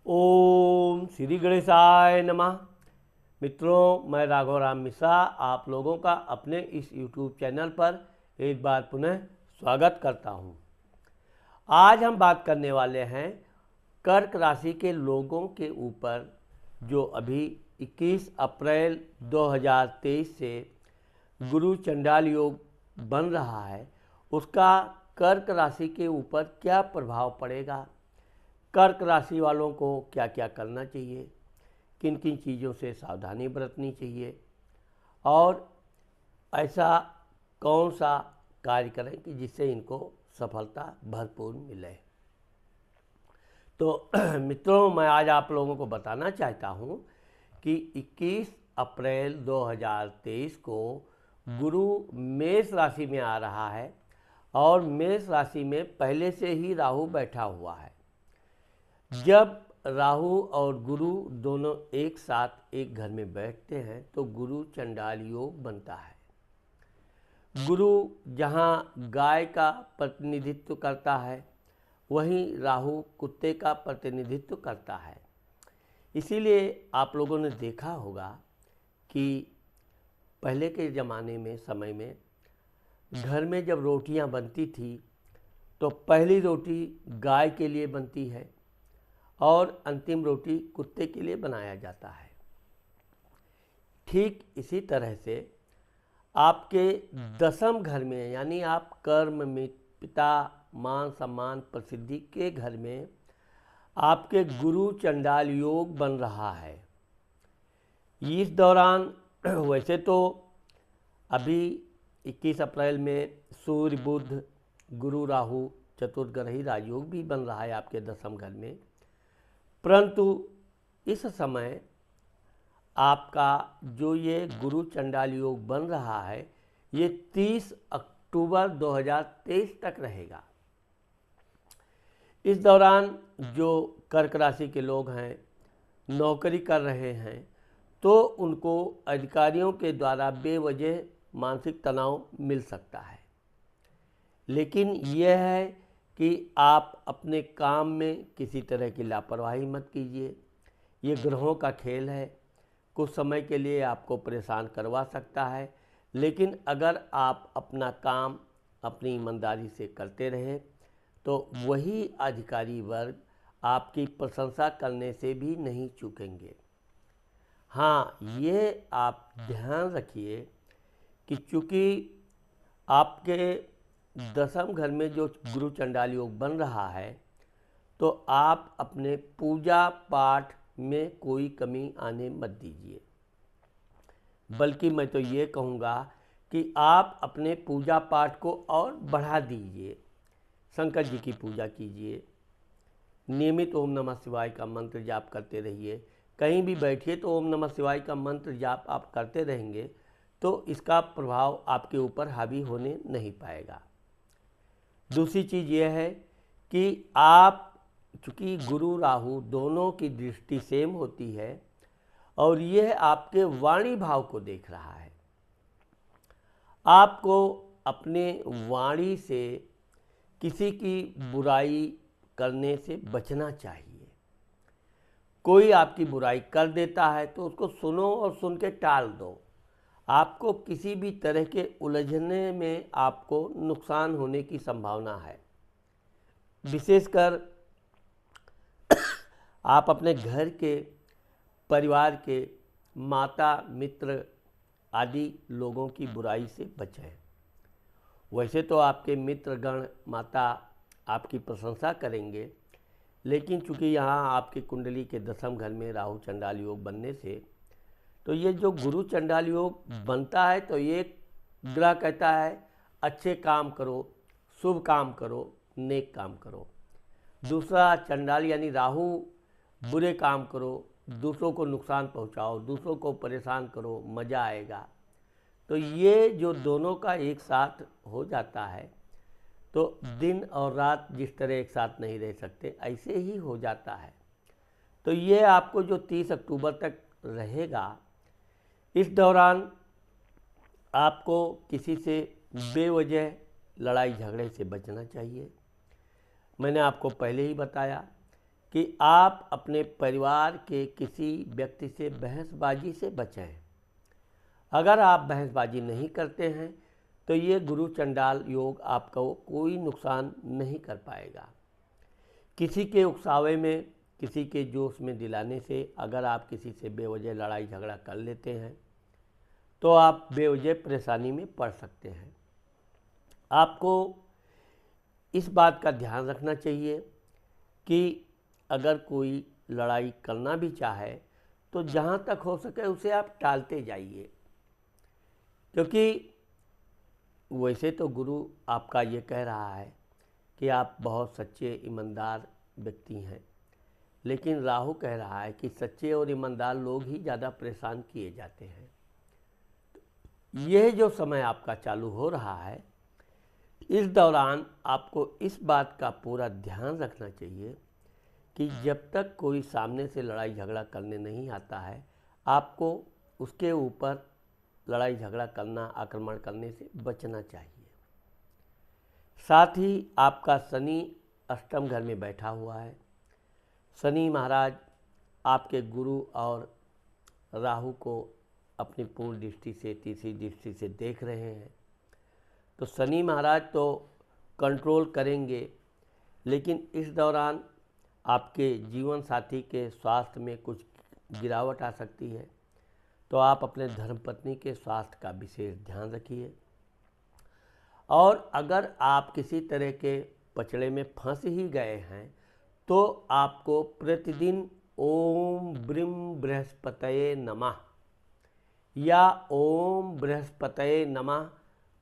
ओम श्री गणेशाय नमः। मित्रों, मैं राघव राम मिश्रा आप लोगों का अपने इस YouTube चैनल पर एक बार पुनः स्वागत करता हूं। आज हम बात करने वाले हैं कर्क राशि के लोगों के ऊपर जो अभी 21 अप्रैल 2023 से गुरु चंडाल योग बन रहा है, उसका कर्क राशि के ऊपर क्या प्रभाव पड़ेगा, कर्क राशि वालों को क्या क्या करना चाहिए, किन किन चीज़ों से सावधानी बरतनी चाहिए और ऐसा कौन सा कार्य करें कि जिससे इनको सफलता भरपूर मिले। तो मित्रों, मैं आज आप लोगों को बताना चाहता हूँ कि 21 अप्रैल 2023 को गुरु मेष राशि में आ रहा है और मेष राशि में पहले से ही राहु बैठा हुआ है। जब राहु और गुरु दोनों एक साथ एक घर में बैठते हैं तो गुरु चंडाल योग बनता है। गुरु जहाँ गाय का प्रतिनिधित्व करता है, वहीं राहु कुत्ते का प्रतिनिधित्व करता है। इसीलिए आप लोगों ने देखा होगा कि पहले के ज़माने में समय में घर में जब रोटियां बनती थी तो पहली रोटी गाय के लिए बनती है और अंतिम रोटी कुत्ते के लिए बनाया जाता है। ठीक इसी तरह से आपके दसम घर में, यानी आप कर्म में पिता मान सम्मान प्रसिद्धि के घर में आपके गुरु चंडाल योग बन रहा है। इस दौरान वैसे तो अभी 21 अप्रैल में सूर्य बुध गुरु राहु चतुर्ग्रही राजयोग भी बन रहा है आपके दसम घर में, परंतु इस समय आपका जो ये गुरु चंडाल योग बन रहा है ये 30 अक्टूबर 2023 तक रहेगा। इस दौरान जो कर्क राशि के लोग हैं, नौकरी कर रहे हैं, तो उनको अधिकारियों के द्वारा बेवजह मानसिक तनाव मिल सकता है। लेकिन यह है कि आप अपने काम में किसी तरह की लापरवाही मत कीजिए। ये ग्रहों का खेल है, कुछ समय के लिए आपको परेशान करवा सकता है, लेकिन अगर आप अपना काम अपनी ईमानदारी से करते रहें तो वही अधिकारी वर्ग आपकी प्रशंसा करने से भी नहीं चूकेंगे। हाँ, ये आप ध्यान रखिए कि चूँकि आपके दसम घर में जो गुरु चंडाल योग बन रहा है तो आप अपने पूजा पाठ में कोई कमी आने मत दीजिए, बल्कि मैं तो ये कहूँगा कि आप अपने पूजा पाठ को और बढ़ा दीजिए। शंकर जी की पूजा कीजिए, नियमित ओम नमः शिवाय का मंत्र जाप करते रहिए। कहीं भी बैठिए तो ओम नमः शिवाय का मंत्र जाप आप करते रहेंगे तो इसका प्रभाव आपके ऊपर हावी होने नहीं पाएगा। दूसरी चीज़ यह है कि आप, चूँकि गुरु राहु दोनों की दृष्टि सेम होती है और यह आपके वाणी भाव को देख रहा है, आपको अपने वाणी से किसी की बुराई करने से बचना चाहिए। कोई आपकी बुराई कर देता है तो उसको सुनो और सुन के टाल दो। आपको किसी भी तरह के उलझने में आपको नुकसान होने की संभावना है। विशेषकर आप अपने घर के परिवार के माता मित्र आदि लोगों की बुराई से बचें। वैसे तो आपके मित्रगण माता आपकी प्रशंसा करेंगे, लेकिन चूँकि यहाँ आपकी कुंडली के दसम घर में राहु चंडाल योग बनने से तो ये जो गुरु चंडाल योग बनता है तो ये ग्रह कहता है अच्छे काम करो, शुभ काम करो, नेक काम करो। दूसरा चंडाल यानी राहु बुरे काम करो, दूसरों को नुकसान पहुंचाओ, दूसरों को परेशान करो, मज़ा आएगा। तो ये जो दोनों का एक साथ हो जाता है तो दिन और रात जिस तरह एक साथ नहीं रह सकते ऐसे ही हो जाता है। तो ये आपको जो 30 अक्टूबर तक रहेगा, इस दौरान आपको किसी से बेवजह लड़ाई झगड़े से बचना चाहिए। मैंने आपको पहले ही बताया कि आप अपने परिवार के किसी व्यक्ति से बहसबाजी से बचें। अगर आप बहसबाजी नहीं करते हैं तो ये गुरु चंडाल योग आपको कोई नुकसान नहीं कर पाएगा। किसी के उकसावे में, किसी के जोश में दिलाने से अगर आप किसी से बेवजह लड़ाई झगड़ा कर लेते हैं तो आप बेवजह परेशानी में पड़ सकते हैं। आपको इस बात का ध्यान रखना चाहिए कि अगर कोई लड़ाई करना भी चाहे तो जहाँ तक हो सके उसे आप टालते जाइए, क्योंकि वैसे तो गुरु आपका ये कह रहा है कि आप बहुत सच्चे ईमानदार व्यक्ति हैं, लेकिन राहु कह रहा है कि सच्चे और ईमानदार लोग ही ज़्यादा परेशान किए जाते हैं। यह जो समय आपका चालू हो रहा है, इस दौरान आपको इस बात का पूरा ध्यान रखना चाहिए कि जब तक कोई सामने से लड़ाई झगड़ा करने नहीं आता है, आपको उसके ऊपर लड़ाई झगड़ा करना, आक्रमण करने से बचना चाहिए। साथ ही आपका शनि अष्टम घर में बैठा हुआ है। शनि महाराज आपके गुरु और राहु को अपनी पूर्ण दृष्टि से, तीसरी दृष्टि से देख रहे हैं। तो शनि महाराज तो कंट्रोल करेंगे, लेकिन इस दौरान आपके जीवन साथी के स्वास्थ्य में कुछ गिरावट आ सकती है। तो आप अपने धर्मपत्नी के स्वास्थ्य का विशेष ध्यान रखिए। और अगर आप किसी तरह के पचड़े में फंस ही गए हैं तो आपको प्रतिदिन ओम ब्रीम बृहस्पतये नमः या ओम बृहस्पतये नमः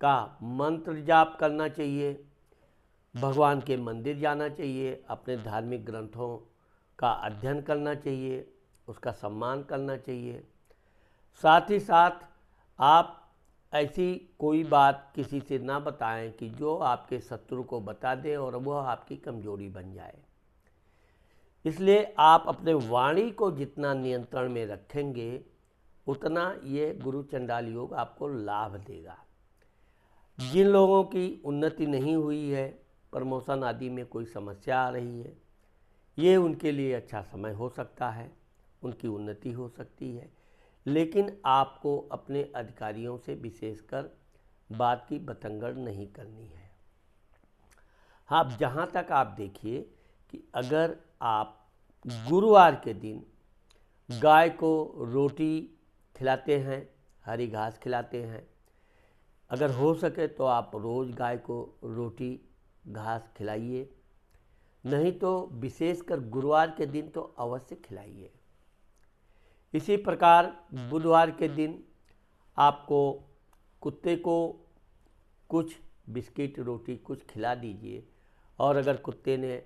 का मंत्र जाप करना चाहिए। भगवान के मंदिर जाना चाहिए, अपने धार्मिक ग्रंथों का अध्ययन करना चाहिए, उसका सम्मान करना चाहिए। साथ ही साथ आप ऐसी कोई बात किसी से ना बताएं कि जो आपके शत्रु को बता दे और वह आपकी कमजोरी बन जाए। इसलिए आप अपने वाणी को जितना नियंत्रण में रखेंगे उतना ये गुरु चंडाल योग आपको लाभ देगा। जिन लोगों की उन्नति नहीं हुई है, प्रमोशन आदि में कोई समस्या आ रही है, ये उनके लिए अच्छा समय हो सकता है, उनकी उन्नति हो सकती है। लेकिन आपको अपने अधिकारियों से विशेषकर बात की बतंगड़ नहीं करनी है। हाँ, जहाँ तक आप देखिए कि अगर आप गुरुवार के दिन गाय को रोटी खिलाते हैं, हरी घास खिलाते हैं, अगर हो सके तो आप रोज़ गाय को रोटी घास खिलाइए, नहीं तो विशेषकर गुरुवार के दिन तो अवश्य खिलाइए। इसी प्रकार बुधवार के दिन आपको कुत्ते को कुछ बिस्किट, रोटी कुछ खिला दीजिए, और अगर कुत्ते ने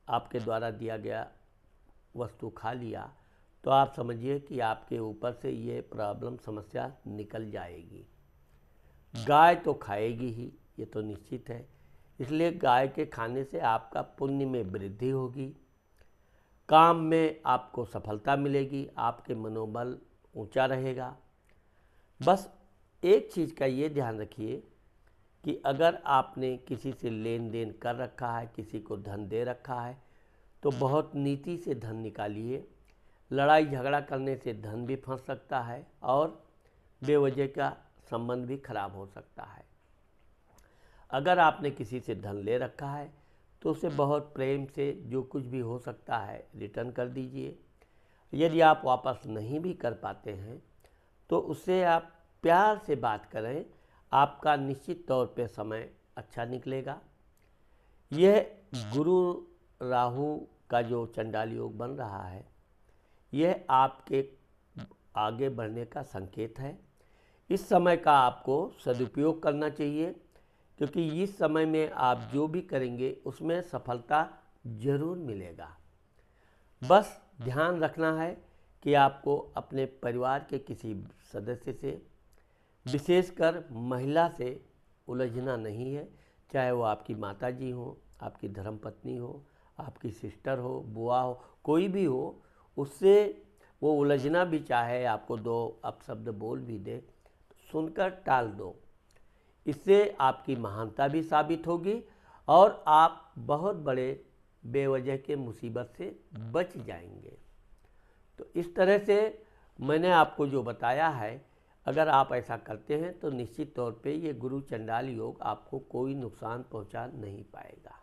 आपके द्वारा दिया गया वस्तु खा लिया तो आप समझिए कि आपके ऊपर से ये प्रॉब्लम, समस्या निकल जाएगी। गाय तो खाएगी ही, ये तो निश्चित है। इसलिए गाय के खाने से आपका पुण्य में वृद्धि होगी, काम में आपको सफलता मिलेगी, आपके मनोबल ऊंचा रहेगा। बस एक चीज़ का ये ध्यान रखिए कि अगर आपने किसी से लेन देन कर रखा है, किसी को धन दे रखा है, तो बहुत नीति से धन निकालिए। लड़ाई झगड़ा करने से धन भी फंस सकता है और बेवजह का संबंध भी खराब हो सकता है। अगर आपने किसी से धन ले रखा है तो उसे बहुत प्रेम से जो कुछ भी हो सकता है रिटर्न कर दीजिए। यदि आप वापस नहीं भी कर पाते हैं तो उससे आप प्यार से बात करें, आपका निश्चित तौर पे समय अच्छा निकलेगा। यह गुरु राहु का जो चंडाल योग बन रहा है, यह आपके आगे बढ़ने का संकेत है। इस समय का आपको सदुपयोग करना चाहिए, क्योंकि इस समय में आप जो भी करेंगे उसमें सफलता जरूर मिलेगा। बस ध्यान रखना है कि आपको अपने परिवार के किसी सदस्य से, विशेषकर महिला से उलझना नहीं है। चाहे वो आपकी माताजी हो, आपकी धर्मपत्नी हो, आपकी सिस्टर हो, बुआ हो, कोई भी हो, उससे वो उलझना भी चाहे, आपको दो अपशब्द बोल भी दे, सुनकर टाल दो। इससे आपकी महानता भी साबित होगी और आप बहुत बड़े बेवजह के मुसीबत से बच जाएंगे। तो इस तरह से मैंने आपको जो बताया है, अगर आप ऐसा करते हैं तो निश्चित तौर पे ये गुरु चंडाल योग आपको कोई नुकसान पहुंचा नहीं पाएगा।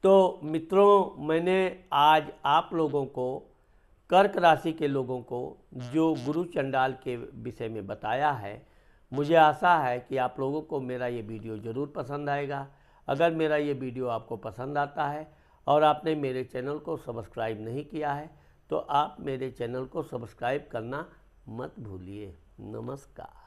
तो मित्रों, मैंने आज आप लोगों को, कर्क राशि के लोगों को जो गुरु चंडाल के विषय में बताया है, मुझे आशा है कि आप लोगों को मेरा ये वीडियो ज़रूर पसंद आएगा। अगर मेरा ये वीडियो आपको पसंद आता है और आपने मेरे चैनल को सब्सक्राइब नहीं किया है तो आप मेरे चैनल को सब्सक्राइब करना मत भूलिए। नमस्कार।